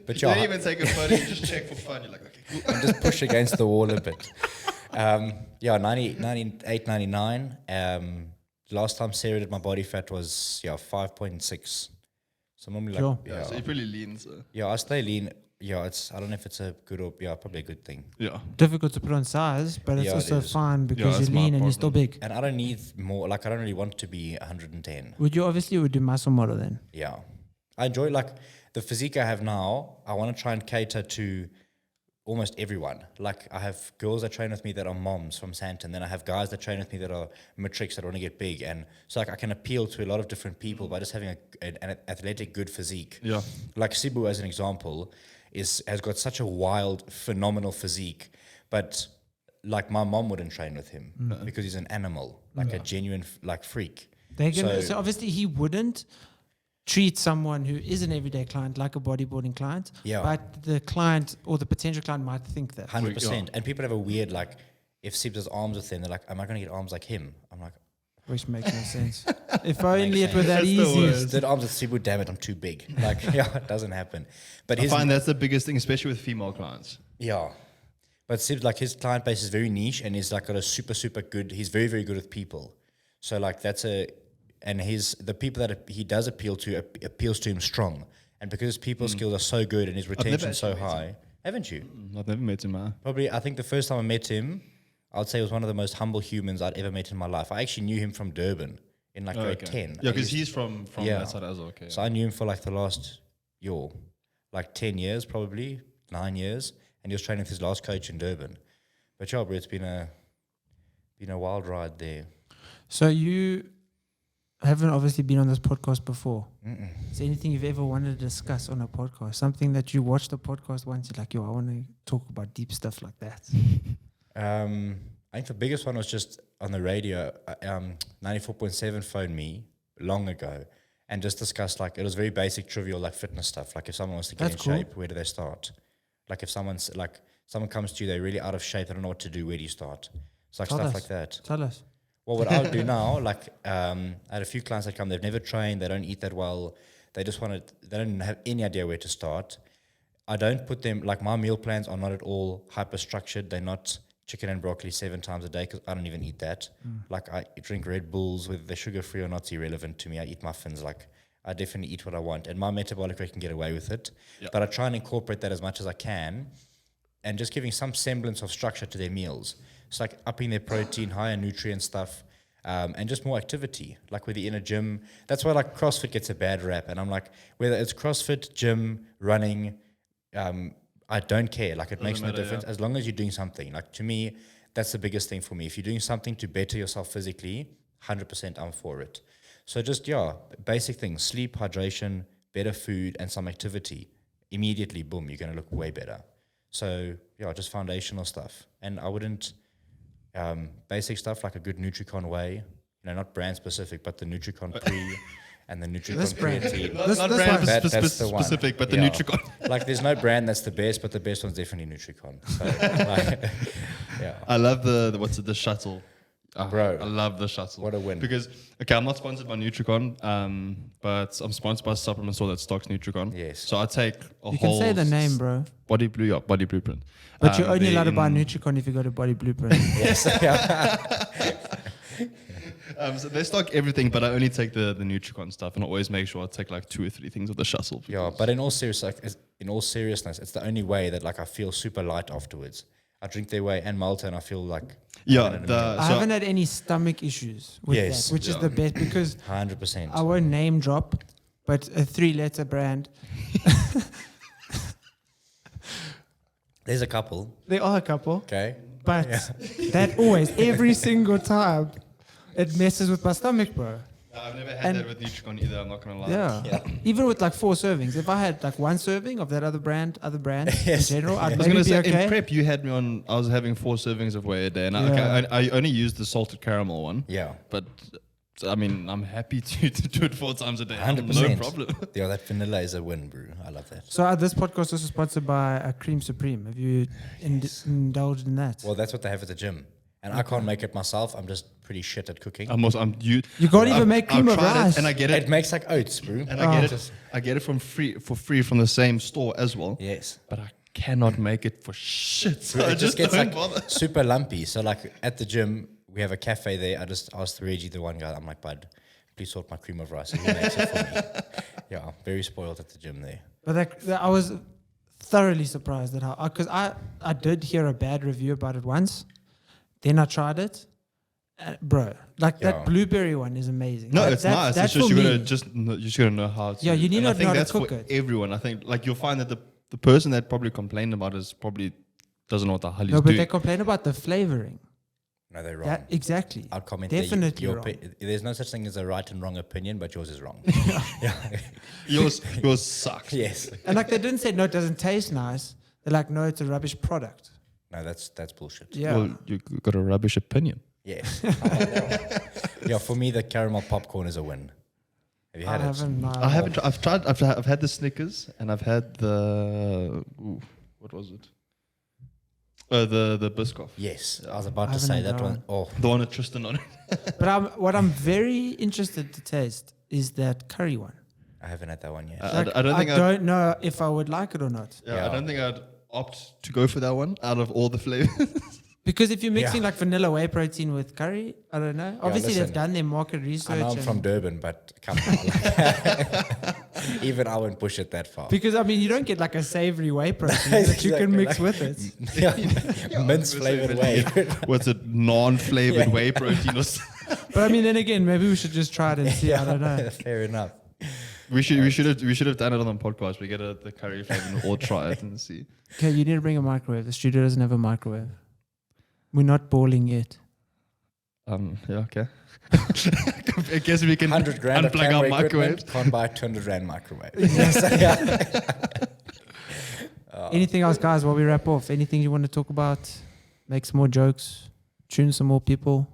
But You don't yeah, even take a photo, you just check for fun. You're like, okay, cool. and just push against the wall a bit. 98, 99. Last time Sarah did my body fat was 5.6. So normally like Sure. Yeah, so you're pretty lean, so. I stay lean. I don't know if it's a good or probably a good thing. Yeah. Difficult to put on size, but it's Yeah, it also is. fine because that's you're my lean and you're still big. And I don't need more. Like I don't really want to be 110. Would you do muscle model then? Yeah, I enjoy like the physique I have now. I want to try and cater to almost everyone. Like I have girls that train with me that are moms from Santon. Then I have guys that train with me that are matrics that want to get big. And so like I can appeal to a lot of different people by just having an athletic, good physique. Yeah. Like Sibu, as an example, has got such a wild, phenomenal physique. But like my mom wouldn't train with him because he's an animal, like a genuine like freak. So obviously he wouldn't treat someone who is an everyday client like a bodybuilding client. Yeah. But the client or the potential client might think that. 100%. And people have a weird like, if Sib does arms with him, they're like, am I going to get arms like him? I'm like, Which makes no sense. If only it sense. were that That's the easy. worst. did arms with Sibu, damn it, I'm too big. Like, it doesn't happen. But I find that's the biggest thing, especially with female clients. yeah. But Sib's like, his client base is very niche and he's like got a super, super good, he's very, very good with people. So like and the people that he does appeals to him strong. And because his people skills are so good and his retention so actually met high, haven't you? I've never met him. Probably, I think the first time I met him, I would say he was one of the most humble humans I'd ever met in my life. I actually knew him from Durban in like grade 10. Yeah, I because used- he's from Yeah. that side as well. Okay. So I knew him for like the last, 10 years probably, 9 years. And he was training with his last coach in Durban. But yeah, bro, it's been a wild ride there. So you haven't obviously been on this podcast before. Is there anything you've ever wanted to discuss on a podcast? Something that you watched the podcast once, you're like, I want to talk about deep stuff like that. I think the biggest one was just on the radio. 94.7 phoned me long ago and just discussed like, it was very basic, trivial, like fitness stuff. Like if someone wants to get That's in cool. shape, where do they start? Like if someone comes to you, they're really out of shape, they don't know what to do, where do you start? It's like Tell stuff us. like that. Tell us. Well, what I would do now, like I had a few clients that come, they've never trained, they don't eat that well, they don't have any idea where to start. I don't put them, like my meal plans are not at all hyper structured. They're not chicken and broccoli 7 times a day because I don't even eat that. Like I drink Red Bulls, whether they're sugar free or not, it's irrelevant to me. I eat muffins, like I definitely eat what I want, and my metabolic rate can get away with it. Yep. But I try and incorporate that as much as I can, and just giving some semblance of structure to their meals. It's like upping their protein, higher nutrient stuff, and just more activity. Like with the inner gym, that's why like CrossFit gets a bad rap. And I'm like, whether it's CrossFit, gym, running, I don't care. Like it makes no matter, difference as long as you're doing something. Like to me, that's the biggest thing for me. If you're doing something to better yourself physically, 100% I'm for it. So just, basic things, sleep, hydration, better food, and some activity. Immediately, boom, you're going to look way better. So, just foundational stuff. And I wouldn't, basic stuff like a good Nutricon whey, not brand specific, but the Nutricon pre and the Nutricon This brand. creatine. Not this brand one. That's the one. specific, but the Yeah. Nutricon. Like there's no brand that's the best, but the best one's definitely Nutricon. So, like, I love the shuttle. Bro, I love the shuttle. what a win. Because, I'm not sponsored by Nutricon, but I'm sponsored by a supplement store that stocks Nutricon. Yes. So I take a You whole... can say the name, bro. Body Blueprint. But you're only they're allowed to buy in- Nutricon if you go to Body Blueprint. yes, So they stock everything, but I only take the Nutricon stuff, and I always make sure I take like 2 or 3 things of the shuttle. But in all seriousness, it's the only way that like I feel super light afterwards. I drink their whey and Malta, and I feel like I haven't had any stomach issues with Yes. that, which is the best because 100%. I won't name drop, but a 3-letter brand. There's a couple, There are a couple, okay? but that always, every single time, it messes with my stomach, bro. I've never had And- that with Nutricon either, I'm not going to lie. Yeah. Even with like 4 servings, if I had like 1 serving of that other brand Yes. in general, I'd I was maybe going to be say, okay. in prep, you had me on, I was having 4 servings of whey a day, and Yeah. I only used the salted caramel one. Yeah. But, I mean, I'm happy to do it 4 times a day. 100%. No problem. Yeah, that vanilla is a win, bro. I love that. So this podcast is sponsored by Cream Supreme. Have you indulged in that? Well, that's what they have at the gym. And I can't make it myself. I'm just pretty shit at cooking. You can't even make cream of rice. and I get It it, makes like oats, bro. and I get it for free from the same store as well. Yes. But I cannot make it for shit. So It I just just gets don't like bother. super lumpy. So like at the gym, we have a cafe there. I just asked Reggie, the one guy, I'm like, bud, please sort my cream of rice. And he makes it for me. Yeah, very spoiled at the gym there. But I was thoroughly surprised at how, because I did hear a bad review about it once. Then I tried it. Bro, like Yeah. that blueberry one is amazing. No, Like, it's that's- nice. that's It's just for you gotta me. you just gotta know how to. Yeah, you need and to I know think how to that's cook for it. everyone. I think like you'll find that the person that probably complained about it is probably doesn't know what the hell he's No, but doing. they complain about the flavoring. No, they're wrong. That exactly. I'll comment Definitely that your wrong. there's no such thing as a right and wrong opinion, but yours is wrong. Yeah. yours sucks. Yes. And like they didn't say no, it doesn't taste nice. They're like, no, it's a rubbish product. No, that's bullshit. Yeah. Well, you got a rubbish opinion. Yes. I like that one. Yeah, for me, the caramel popcorn is a win. Have you I had it? haven't. No. I haven't. I've tried. I've had the Snickers and I've had the what was it? The Biscoff. Yes, I was about I to say haven't that had one. Oh, The one with Tristan on it. But what I'm very interested to taste is that curry one. I haven't had that one yet. I don't think I don't know if I would like it or not. I Yeah. don't think I'd opt to go for that one out of all the flavors. Because if you're mixing Yeah. like vanilla whey protein with curry, I don't know. Obviously, they've listen. done their market research. I know I'm and- from Durban, but come on. Like, even I won't push it that far. because I mean, you don't get like a savory whey protein that you can Exactly, mix like- with it. Yeah, mince flavored whey. What's it? Non-flavored Yeah. whey protein. Or something. But I mean, then again, maybe we should just try it and see. I don't know. Fair enough. We should have done it on the podcast. We get the curry flavor and all try it and see. Okay, you need to bring a microwave. The studio doesn't have a microwave. We're not balling yet. Yeah, okay. I guess we can 100 grand of unplug our camera microwaves. equipment, can't buy a 200 rand microwave. Anything else, guys, while we wrap off? Anything you want to talk about? Make some more jokes? Tune some more people?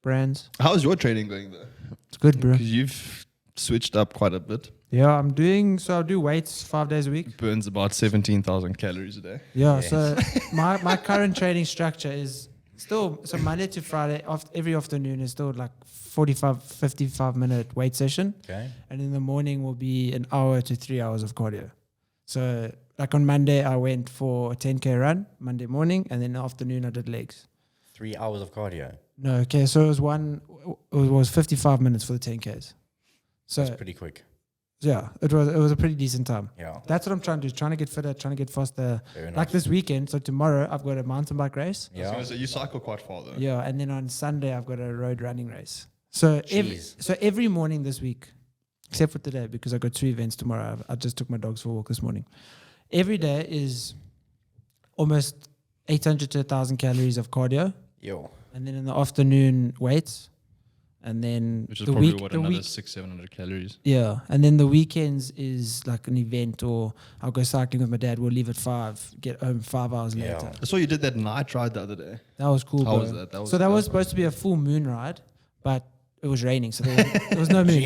Brands? How's your training going though? It's good, bro. Because you've switched up quite a bit. Yeah, I do weights 5 days a week. Burns about 17,000 calories a day. Yeah, Yes. so my current training structure is still, so Monday to Friday, every afternoon is still like 55 minute weight session. Okay. And in the morning will be an hour to 3 hours of cardio. So like on Monday, I went for a 10K run, Monday morning, and then in the afternoon I did legs. 3 hours of cardio. No, okay, so it was 55 minutes for the 10Ks. So That's pretty quick. yeah, it was a pretty decent time. Yeah. That's what I'm trying to do, trying to get fitter, trying to get faster. Fair enough. Like this weekend, so tomorrow I've got a mountain bike race. I was Yeah. gonna say, you cycle quite far though. Yeah, and then on Sunday I've got a road running race. So Jeez. every morning this week, except for today because I got 2 events tomorrow. I just took my dogs for a walk this morning. Every day is almost 800 to 1,000 calories of cardio, Yo. and then in the afternoon weights, and then Which is the probably week, what the another week, 600-700 calories. yeah, and then the weekends is like an event, or I'll go cycling with my dad. We'll leave at 5, get home 5 hours Yeah. later. I saw you did that night ride the other day. That was cool. How bro. was that? That was- so that that was was supposed to be a full moon ride, but it was raining, so there was no moon.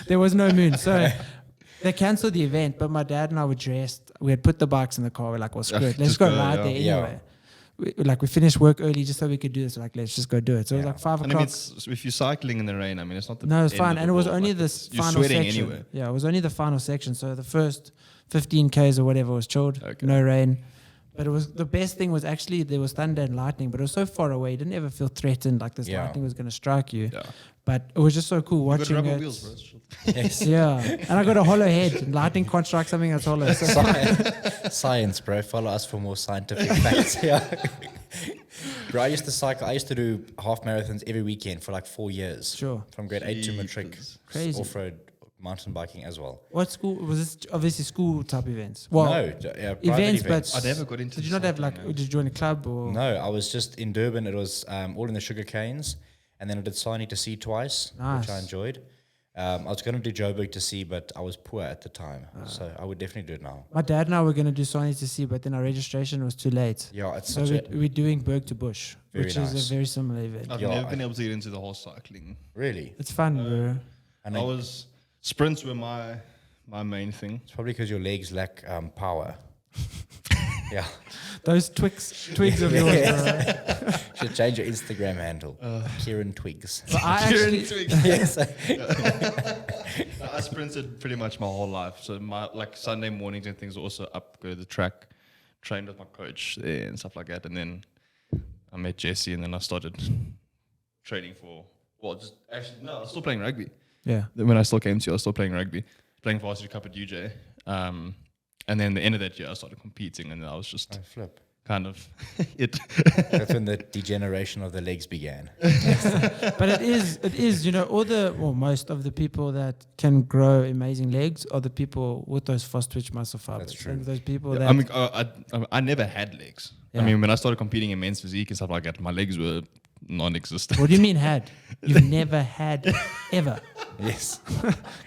There was no moon, so they cancelled the event. But my dad and I were dressed. We had put the bikes in the car. We're like, well, screw it, let's Just go go, ride yeah. there Yeah. anyway. We finished work early just so we could do this. Like, let's just go do it. So it was Yeah. like 5 And I o'clock. mean, if you're cycling in the rain, I mean, it's not the No, it's end fine. of And the it was world, only like, this you're final sweating section. anyway. Yeah, it was only the final section. So the first 15Ks or whatever was chilled, Okay. no rain. But it was the best thing was actually there was thunder and lightning, but it was so far away. You didn't ever feel threatened like this Yeah. lightning was going to strike you. Yeah. But it was just so cool You got watching rubber it. wheels, bro. It's chill. Yes. Yeah, and I got a hollow head. And lightning can't strike something that's hollow. So Science, bro. Follow us for more scientific facts. Yeah. Bro, I used to cycle. I used to do half marathons every weekend for like 4 years. Sure. From grade 8 to matric. Jeepers. Crazy. Off-road mountain biking as well. what school was this? Obviously, school type events. Well, no, private events, events. but I never got into Did you not have like? cycling, man. Did you join a club or? No, I was just in Durban. It was all in the sugar canes. And then I did Sani to sea twice, which I Nice. enjoyed. I was going to do Joburg to sea, but I was poor at the time. So I would definitely do it now. My dad and I were going to do Sony to see, but then our registration was too late. Yeah, it's So such we're doing Berg to Bush, Very which nice. is a very similar event. I've Yeah, never been able to get into the whole cycling. really. It's fun, bro. And I was sprints were my main thing. it's probably because your legs lack power. Yeah. Those twigs of yours, bro. Should change your Instagram handle. Kieran Twigs. But I actually, Yes. I sprinted pretty much my whole life. So my Sunday mornings and things were also up, go to the track, trained with my coach there and stuff like that. And then I met Jesse, and then I started training for, I was still playing rugby. yeah. When I still came to you, I was still playing rugby, playing varsity cup at UJ. And then the end of that year, I started competing, and I was just Flip. kind of it. That's when the degeneration of the legs began. But it is, most of the people that can grow amazing legs are the people with those fast twitch muscle fibers. That's true. And those people Yeah, that I mean, I never had legs. Yeah. I mean, when I started competing in men's physique and stuff like that, my legs were non-existent. what do you mean had? You've never had ever. Yes.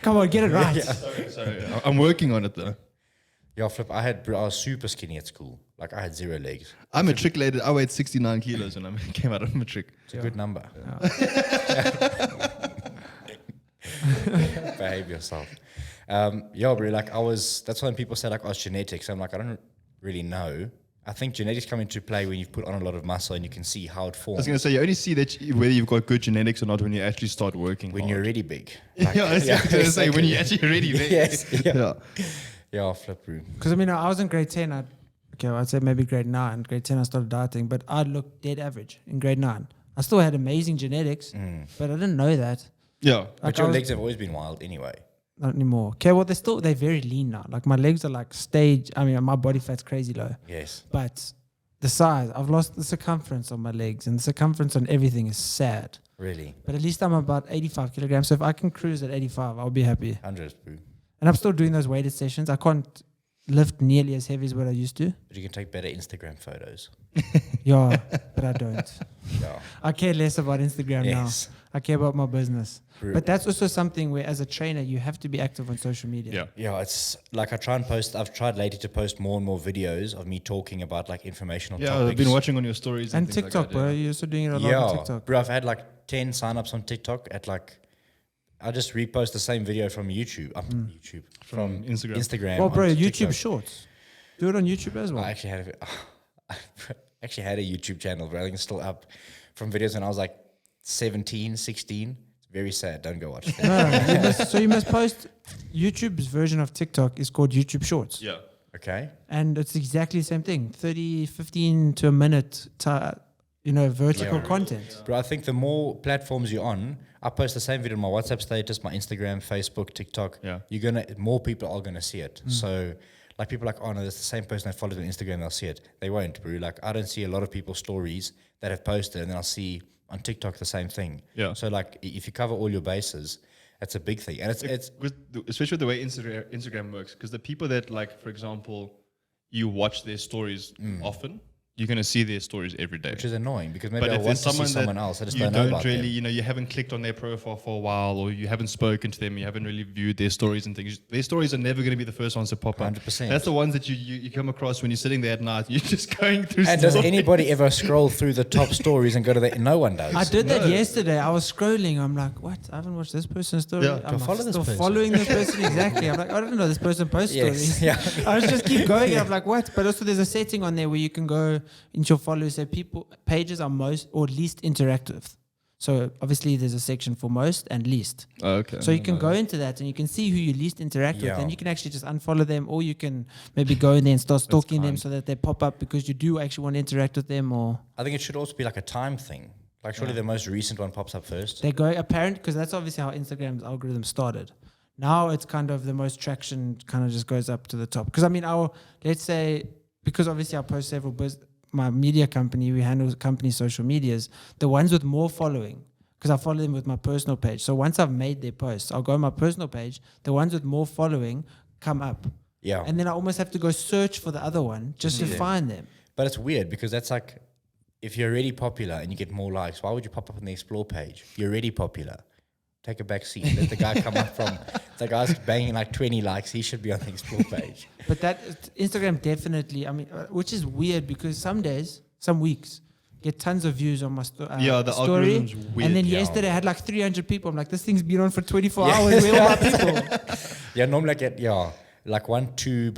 Come on, get it right. Sorry, I'm working on it though. Yeah, Flip. I was super skinny at school. Like, I had 0 legs. I matriculated. I weighed 69 kilos when I came out of matric. It's a good number. Behave yourself. Bro, like that's when people say like, oh, it's genetics. I'm like, I don't really know. I think genetics come into play when you've put on a lot of muscle and you can see how it I forms. was going to say, you only see that whether you've got good genetics or not when you actually start working When hard. you're really big. Yeah, I was going to say, when you're actually already there. Yes. Yeah. Yeah. Yeah, Flip, bro. Because I mean, I was in grade 10. I'd say maybe grade 9. Grade 10, I started dieting, but I looked dead average in grade 9. I still had amazing genetics, but I didn't know that. Yeah. But your legs have always been wild anyway. Not anymore. Okay, well, they're very lean now. Like my legs are like my body fat's crazy low. Yes. But the size, I've lost the circumference on my legs, and the circumference on everything is sad. Really? But at least I'm about 85 kilograms. So if I can cruise at 85, I'll be happy. 100, bro. And I'm still doing those weighted sessions. I can't lift nearly as heavy as what I used to. But you can take better Instagram photos. Yeah, but I don't. Yeah. I care less about Instagram Yes. now. I care about my business. True. But that's also something where, as a trainer, you have to be active on social media. Yeah. Yeah, it's like I've tried lately to post more and more videos of me talking about like informational Yeah, topics. I've been watching on your stories. And things TikTok, like that, bro. yeah. You're also doing it a lot on TikTok. Bro, I've had like 10 sign-ups on TikTok at like, I just repost the same video from YouTube. From Instagram. Well, bro, onto YouTube TikTok. Shorts. Do it on YouTube as well. I actually had a YouTube channel, but I think it's still up from videos when I was like 17, 16. It's very sad. Don't go watch it. No, you must post. YouTube's version of TikTok is called YouTube Shorts. Yeah. Okay. And it's exactly the same thing. 30, 15 to a minute, vertical Yeah. content. Bro, I think the more platforms you're on, I post the same video on my WhatsApp status, my Instagram, Facebook, TikTok. Yeah. More people are gonna see it. So like people are like, oh no, that's the same person I followed on Instagram, they'll see it. They won't, bro. Like I don't see a lot of people's stories that have posted, and then I'll see on TikTok the same thing. Yeah. So like if you cover all your bases, that's a big thing. And it's Especially with the way Instagram works, because the people that, like, for example, you watch their stories often, you're going to see their stories every day. which is annoying because maybe But I if want there's to see someone someone that else. I just you don't know don't about really, them. you haven't clicked on their profile for a while, or you haven't spoken to them, you haven't really viewed their stories and things. Their stories are never going to be the first ones to pop up. 100%. That's the ones that you come across when you're sitting there at night. You're just going through. And does stories. anybody ever scroll through the top stories and go to the? No one does. I did that yesterday. I was scrolling. I'm like, what? I haven't watched this person's story. Yeah. I'm follow this still person. following this person. Exactly. I'm like, I don't know. This person posts Yes. stories. Yeah. I was just keep going. I'm like, what? But also there's a setting on there where you can go into your followers. So pages are most or least interactive. So obviously there's a section for most and least. Oh, okay. So you can go into that and you can see who you least interact with, Yeah. and you can actually just unfollow them, or you can maybe go in there and start stalking them kind. so that they pop up because you do actually want to interact with them, or I think it should also be like a time thing. Like surely the most recent one pops up first. they go apparent, because that's obviously how Instagram's algorithm started. Now it's kind of the most traction kind of just goes up to the top. Because I mean, let's say, because obviously I post several my media company, we handle company social medias, the ones with more following, because I follow them with my personal page. So once I've made their posts, I'll go on my personal page, the ones with more following come up. Yeah. And then I almost have to go search for the other one just to find them. But it's weird because that's like, if you're already popular and you get more likes, why would you pop up on the explore page? You're already popular. Take a back seat. Let the guy come up from, the guy's banging like 20 likes. He should be on the explore page. But that Instagram definitely, I mean, which is weird because some days, some weeks, get tons of views on my Yeah, the story. algorithm's weird. And then Yeah. yesterday I had like 300 people. I'm like, this thing's been on for 24 hours. Where are my people? Yeah, normally I get, like between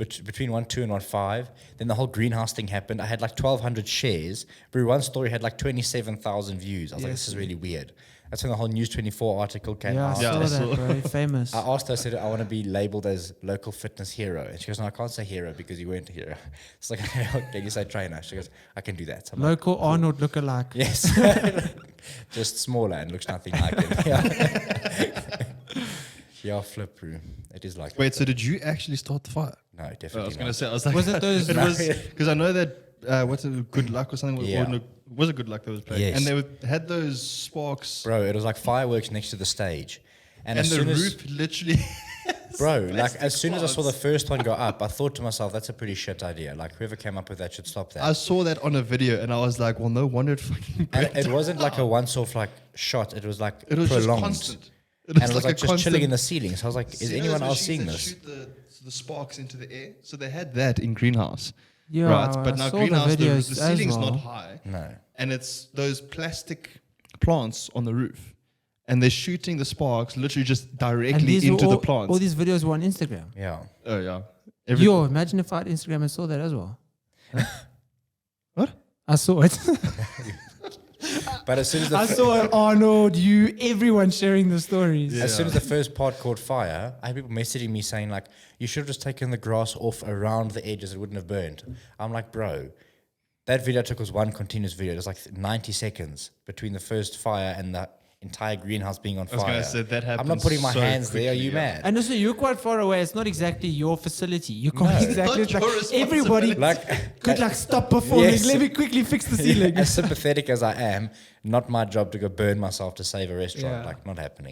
1.2 and 1.5. Then the whole greenhouse thing happened. I had like 1,200 shares. But one story had like 27,000 views. I was like, this is really weird. That's when the whole News 24 article came Yeah, I out. saw that's that, bro. Famous. I asked her, I said, I want to be labeled as local fitness hero. And she goes, no, I can't say hero because you weren't a hero. It's like, can you say trainer? She goes, I can do that. So I'm like, Local Arnold lookalike. yes. Just smaller and looks nothing like him. Yeah, flip through. It is like Wait, so did you actually start the fire? no, I was definitely going to not. say, I was like, Was it those? it was because I know that what's it, Good Luck or something? Yeah. Was it Good Luck that was playing? Yes. And they had those sparks, Bro, it was like fireworks next to the stage. And and as the soon as roof literally. bro, like plastic as soon as I saw the sparks. first one go up, I thought to myself, that's a pretty shit idea. Like whoever came up with that should stop that. I saw that on a video, and I was like, well, no wonder it fucking. And burnt it wasn't like a once-off like shot. It was like It was just prolonged. constant. And it was like like a just constant- chilling in the ceiling. So I was like, is You know anyone those else seeing machines that this? shoot the sparks into the air? So they had that in greenhouse, Yeah, right? But I now saw greenhouse, the videos as ceiling's well. not high, No. and it's those plastic plants on the roof, and they're shooting the sparks literally just And directly these were into the all plants. these videos were on Instagram. Yeah. Oh yeah. Yo, imagine if I had Instagram and saw that as well. What? I saw it. But as soon as the I saw it. Arnold, everyone sharing the stories. as soon as the first part caught fire, I had people messaging me saying like, you should have just taken the grass off around the edges, it wouldn't have burned. I'm like, bro, that video I took was one continuous video. It was like 90 seconds between the first fire and the entire greenhouse being on I was fire. gonna say that I'm not happens putting my so hands there. Are quickly, you yeah. mad? And also, you're quite far away. It's not exactly your facility. You can't No. exactly. Not It's like your everybody, Like, good luck, stop performing. Yes. Let me quickly fix the ceiling. as sympathetic as I am, not my job to go burn myself to save a restaurant. Yeah. Like, not happening.